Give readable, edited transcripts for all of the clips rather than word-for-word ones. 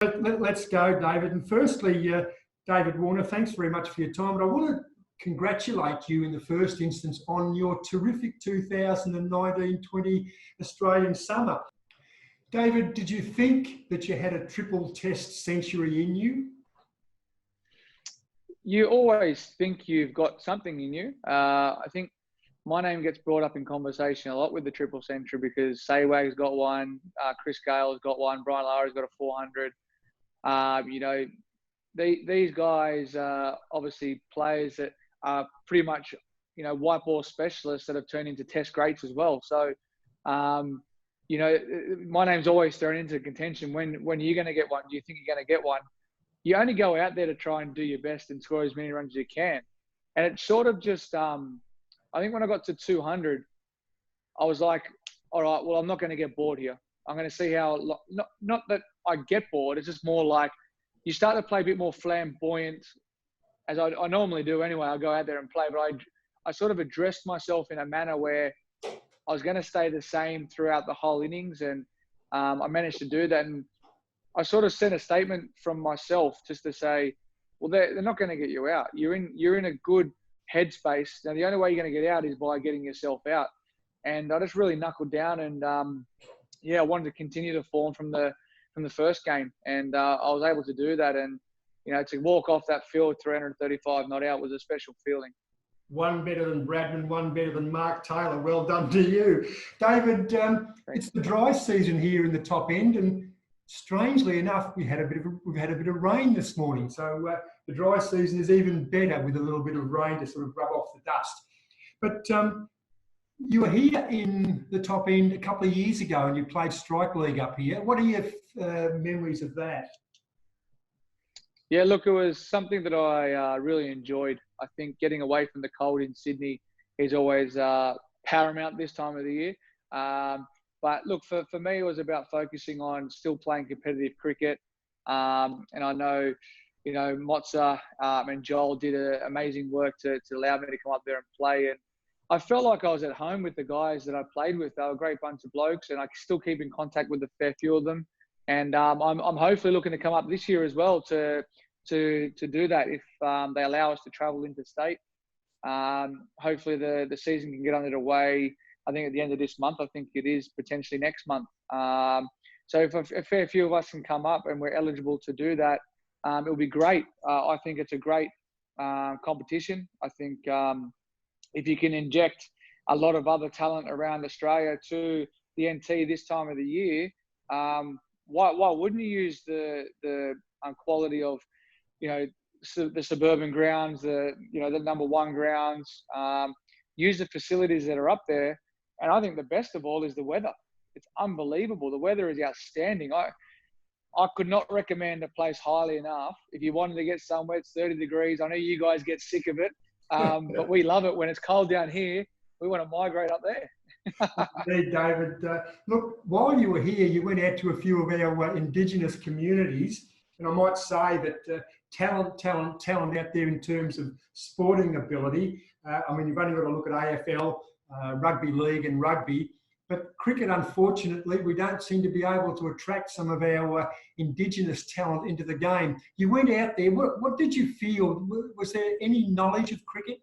Let's go, David. And firstly, David Warner, thanks very much for your time. But I want to congratulate you in the first instance on your terrific 2019-20 Australian summer. David, did you think that you had a triple test century in you? You always think you've got something in you. I think my name gets brought up in conversation a lot with the triple century because Saywag's got one, Chris Gale's got one, Brian Lara's got a 400. These guys are obviously players that are pretty much, white ball specialists that have turned into test greats as well. So, my name's always thrown into contention. When are you going to get one? Do you think you're going to get one? You only go out there to try and do your best and score as many runs as you can. And it's sort of just, I think when I got to 200, I was like, all right, well, I'm not going to get bored here. I'm going to see how, not that I get bored. It's just more like you start to play a bit more flamboyant, as I normally do anyway. I go out there and play, but I sort of addressed myself in a manner where I was going to stay the same throughout the whole innings. And I managed to do that. And I sort of sent a statement from myself just to say, well, they're not going to get you out. You're in a good headspace. Now, the only way you're going to get out is by getting yourself out. And I just really knuckled down and, I wanted to continue to form from the first game. And I was able to do that. And, to walk off that field 335 not out was a special feeling. One better than Bradman, one better than Mark Taylor. Well done to you. David, it's the dry season here in the top end. And strangely enough, we've had a bit of rain this morning. So the dry season is even better with a little bit of rain to sort of rub off the dust. But you were here in the top end a couple of years ago and you played Strike League up here. What are your memories of that? Yeah, look, it was something that I really enjoyed. I think getting away from the cold in Sydney is always paramount this time of the year. But look, for me, it was about focusing on still playing competitive cricket. And I know, Motza and Joel did amazing work to allow me to come up there and play. And I felt like I was at home with the guys that I played with. They were a great bunch of blokes, and I still keep in contact with a fair few of them. And I'm hopefully looking to come up this year as well to do that if they allow us to travel interstate. Hopefully the season can get underway. I think at the end of this month. I think it is potentially next month. So if a fair few of us can come up and we're eligible to do that, it'll be great. I think it's a great competition. I think if you can inject a lot of other talent around Australia to the NT this time of the year, why wouldn't you use the quality of, the suburban grounds, the number one grounds, use the facilities that are up there. And I think the best of all is the weather. It's unbelievable. The weather is outstanding. I could not recommend a place highly enough. If you wanted to get somewhere, it's 30 degrees. I know you guys get sick of it, but we love it when it's cold down here. We want to migrate up there. Indeed, David. Look, while you were here, you went out to a few of our Indigenous communities, and I might say that talent out there in terms of sporting ability. You've only got to look at AFL, rugby league and rugby, but cricket, unfortunately, we don't seem to be able to attract some of our Indigenous talent into the game. You went out there. What did you feel? Was there any knowledge of cricket?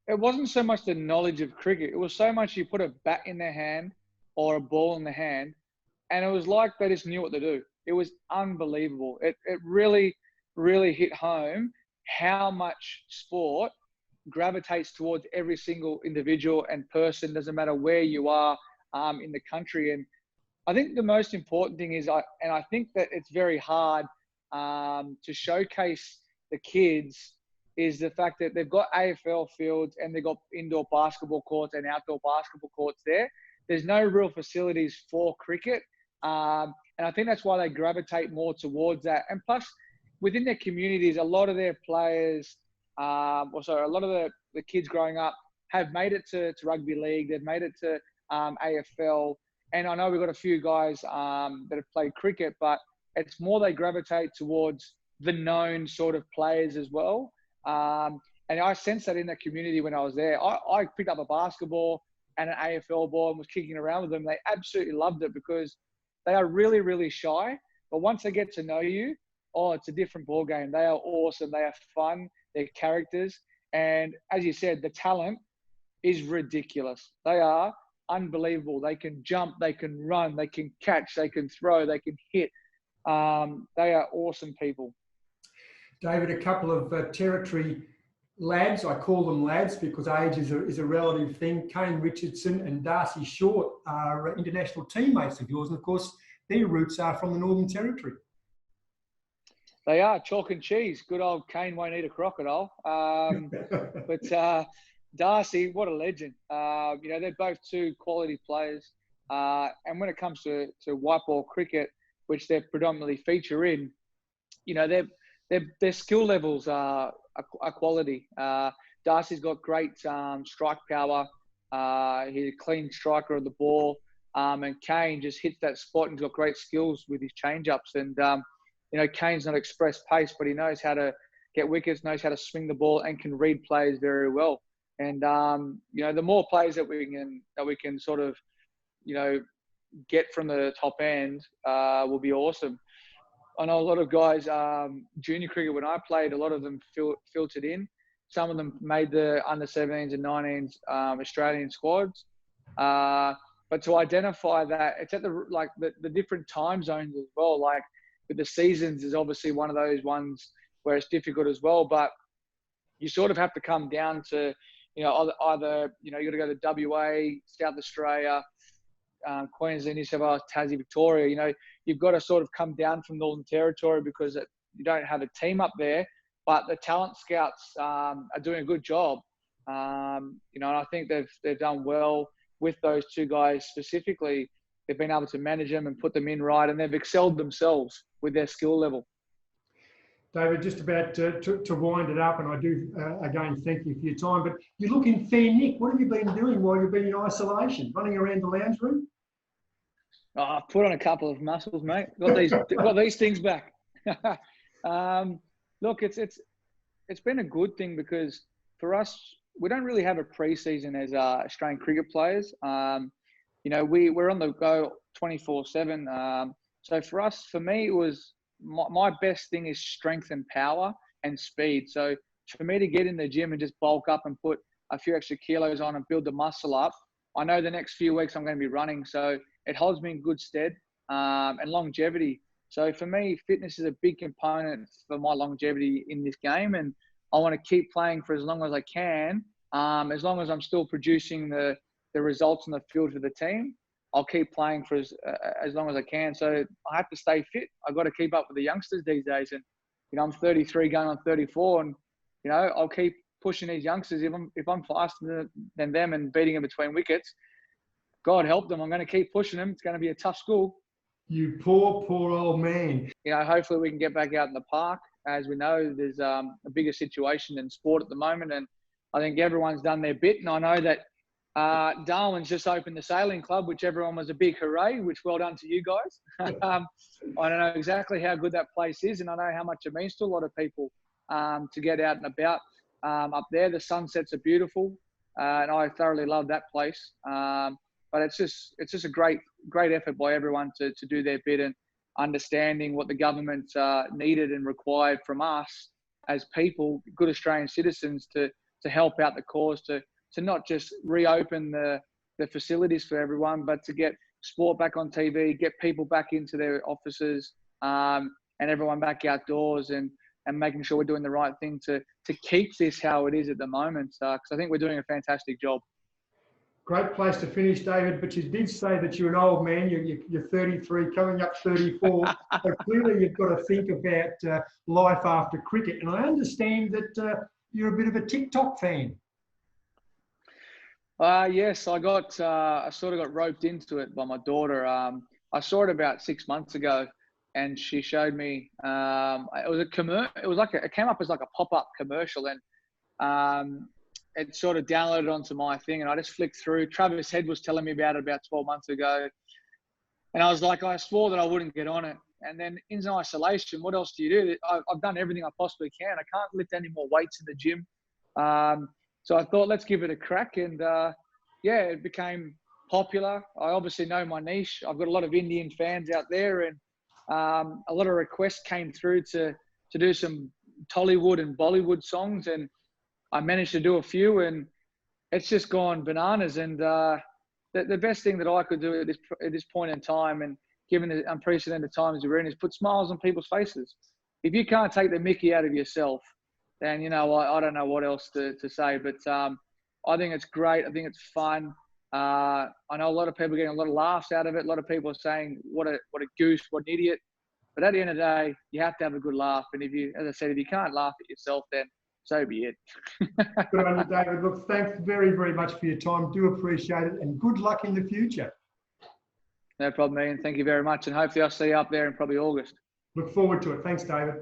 It wasn't so much the knowledge of cricket. It was so much you put a bat in their hand or a ball in their hand, and it was like they just knew what to do. It was unbelievable. It really, really hit home how much sport gravitates towards every single individual and person, doesn't matter where you are in the country. And I think the most important thing is, I think that it's very hard to showcase the kids, is the fact that they've got AFL fields and they've got indoor basketball courts and outdoor basketball courts there. There's no real facilities for cricket. And I think that's why they gravitate more towards that. And plus, within their communities, a lot of their players, a lot of the kids growing up have made it to rugby league. They've made it to AFL. And I know we've got a few guys that have played cricket, but it's more they gravitate towards the known sort of players as well. And I sensed that in the community when I was there. I picked up a basketball and an AFL ball and was kicking around with them. They absolutely loved it because they are really, really shy. But once they get to know you, oh, it's a different ball game. They are awesome. They are fun. They're characters. And as you said, the talent is ridiculous. They are unbelievable. They can jump, they can run, they can catch, they can throw, they can hit. They are awesome people. David, a couple of Territory lads, I call them lads because age is a relative thing. Kane, Richardson and Darcy Short are international teammates of yours. And of course, their roots are from the Northern Territory. They are chalk and cheese. Good old Kane won't eat a crocodile. But Darcy, what a legend. They're both two quality players. And when it comes to white ball cricket, which they predominantly feature in, their skill levels are quality. Darcy's got great strike power. He's a clean striker of the ball. And Kane just hits that spot and he's got great skills with his change-ups. And, Kane's not express pace, but he knows how to get wickets, knows how to swing the ball and can read players very well. And, the more players that we can sort of, get from the top end will be awesome. I know a lot of guys, junior cricket, when I played, a lot of them filtered in. Some of them made the under-17s and 19s Australian squads. But to identify that, it's at the different time zones as well. Like with the seasons is obviously one of those ones where it's difficult as well. But you sort of have to come down to, either you got to go to WA, South Australia, Queensland, New South Wales, Tassie, Victoria. You've got to sort of come down from Northern Territory because you don't have a team up there, but the talent scouts are doing a good job. And I think they've done well with those two guys specifically. They've been able to manage them and put them in right, and they've excelled themselves with their skill level. David, just about to wind it up, and I do, again, thank you for your time, but you're looking fair, Nick. What have you been doing while you've been in isolation? Running around the lounge room? Oh, I've put on a couple of muscles, mate. Got these things back. Look, it's been a good thing because for us, we don't really have a pre-season as Australian cricket players. We're on the go 24/7. So for me, it was my best thing is strength and power and speed. So for me to get in the gym and just bulk up and put a few extra kilos on and build the muscle up, I know the next few weeks I'm going to be running. So it holds me in good stead, and longevity. So for me, fitness is a big component for my longevity in this game. And I want to keep playing for as long as I can. As long as I'm still producing the results on the field for the team, I'll keep playing for as long as I can. So I have to stay fit. I've got to keep up with the youngsters these days. And, I'm 33 going on 34 and, I'll keep pushing these youngsters. If I'm faster than them and beating them between wickets, God help them. I'm going to keep pushing them. It's going to be a tough school. You poor old man. Hopefully we can get back out in the park. As we know, there's a bigger situation in sport at the moment. And I think everyone's done their bit. And I know that Darwin's just opened the Sailing Club, which everyone was a big hooray, which well done to you guys. I don't know exactly how good that place is, and I know how much it means to a lot of people to get out and about up there. The sunsets are beautiful, and I thoroughly love that place. But it's just a great effort by everyone to do their bit and understanding what the government needed and required from us as people, good Australian citizens, to help out the cause, to not just reopen the facilities for everyone, but to get sport back on TV, get people back into their offices, and everyone back outdoors and making sure we're doing the right thing to keep this how it is at the moment. Because I think we're doing a fantastic job. Great place to finish, David, but you did say that you're an old man. You're 33, coming up 34. So clearly you've got to think about life after cricket. And I understand that you're a bit of a Tik Tok fan. Yes, I sort of got roped into it by my daughter. I saw it about 6 months ago, and she showed me. It was it came up as like a pop-up commercial, and it sort of downloaded onto my thing, and I just flicked through. Travis Head was telling me about it about 12 months ago, and I was like, I swore that I wouldn't get on it. And then in isolation, what else do you do? I've done everything I possibly can. I can't lift any more weights in the gym. So I thought, let's give it a crack. And it became popular. I obviously know my niche. I've got a lot of Indian fans out there, and a lot of requests came through to do some Tollywood and Bollywood songs, and I managed to do a few, and it's just gone bananas. And the best thing that I could do at this point in time, and given the unprecedented times we're in, is put smiles on people's faces. If you can't take the mickey out of yourself, then, you know, I don't know what else to say. But I think it's great. I think it's fun. I know a lot of people are getting a lot of laughs out of it. A lot of people are saying, what a goose, what an idiot. But at the end of the day, you have to have a good laugh. And if you, as I said, if you can't laugh at yourself, then so be it. Good on you, David. Look, thanks very, very much for your time. Do appreciate it, and good luck in the future. No problem, Ian. Thank you very much. And hopefully I'll see you up there in probably August. Look forward to it. Thanks, David.